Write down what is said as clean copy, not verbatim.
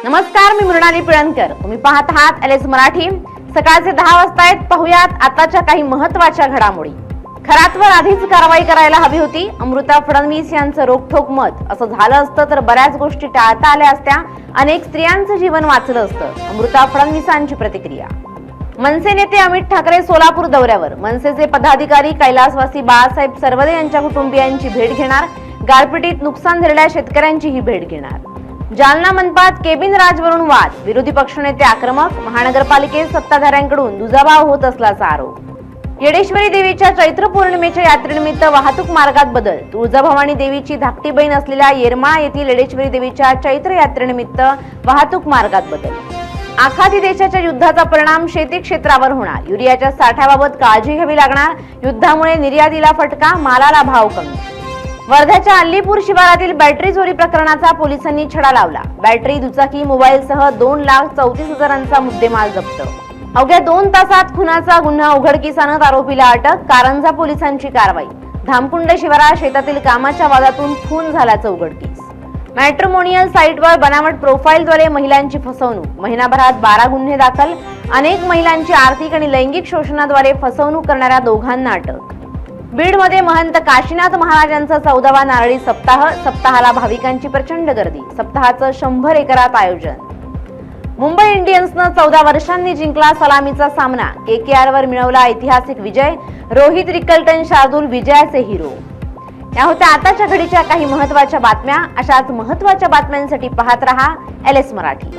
नमस्कार, मी मृणाली पिळणकर. तुम्ही पाहत आहात एलएस मराठी. सकाळचे 10 वाजता आहेत. पाहुयात आताच्या काही महत्त्वाच्या घडामोडी. खरातवर आधीच कारवाई करायला हवी होती. अमृता फडणवीस यांचं रोखठोक मत. असं झालं असतं तर बऱ्याच गोष्टी टाळता आल्या असत्या. अनेक स्त्रियांचं जीवन वाचलं असतं. अमृता फडणवीसांची प्रतिक्रिया. मनसे नेते अमित ठाकरे सोलापूर दौऱ्यावर. मनसेचे पदाधिकारी कैलासवासी बाळासाहेब सरवदे यांच्या कुटुंबियांची भेट घेणार. गारपिटीत नुकसान झालेल्या शेतकऱ्यांची ही भेट घेणार. जालना मनपात केबिन राजवरून वाद. विरोधी पक्षनेते आक्रमक. महानगरपालिकेत सत्ताधाऱ्यांकडून दुजाभाव होत असल्याचा आरोप. येडेश्वरी देवीच्या चैत्र पौर्णिमेच्या यात्रेनिमित्त वाहतूक मार्गात बदल. तुळजाभवानी देवीची धाकटी बहीण असलेल्या येरमाळा येथील येडेश्वरी देवीच्या चैत्र यात्रेनिमित्त वाहतूक मार्गात बदल. आखाती देशाच्या युद्धाचा परिणाम शेती क्षेत्रावर होणार. युरियाच्या साठ्याबाबत काळजी घ्यावी लागणार. युद्धामुळे निर्यातीला फटका, मालाला भाव कमी. वर्ध्याच्या अल्लीपूर शिवारातील बॅटरी चोरी प्रकरणाचा पोलिसांनी छडा लावला. बॅटरी, दुचाकी, मोबाईलसह 2,34,000चा मुद्देमाल जप्त. अवघ्या 2 तासात खुनाचा गुन्हा उघडकीस आणत आरोपीला अटक. कारंजा पोलिसांची कारवाई. धामकुंड शिवारात शेतातील कामाच्या वादातून खून झाल्याचं उघडकीस. मॅट्रिमोनियल साईटवर बनावट प्रोफाईलद्वारे महिलांची फसवणूक. महिनाभरात 12 गुन्हे दाखल. अनेक महिलांची आर्थिक आणि लैंगिक शोषणाद्वारे फसवणूक करणाऱ्या दोघांना अटक. बीडमध्ये महंत काशीनाथ महाराजांचा 14वा नारळी सप्ताह. सप्ताहाला भाविकांची प्रचंड गर्दी. सप्ताहाचं 100 एकरात आयोजन. मुंबई इंडियन्सनं 14 वर्षांनी जिंकला सलामीचा सामना. केकेआरवर मिळवला ऐतिहासिक विजय. रोहित, रिकल्टन, शार्दूल विजयाचे हिरो. या होत्या आताच्या घडीच्या काही महत्त्वाच्या बातम्या. अशाच महत्त्वाच्या बातम्यांसाठी पाहत रहा एलएस मराठी.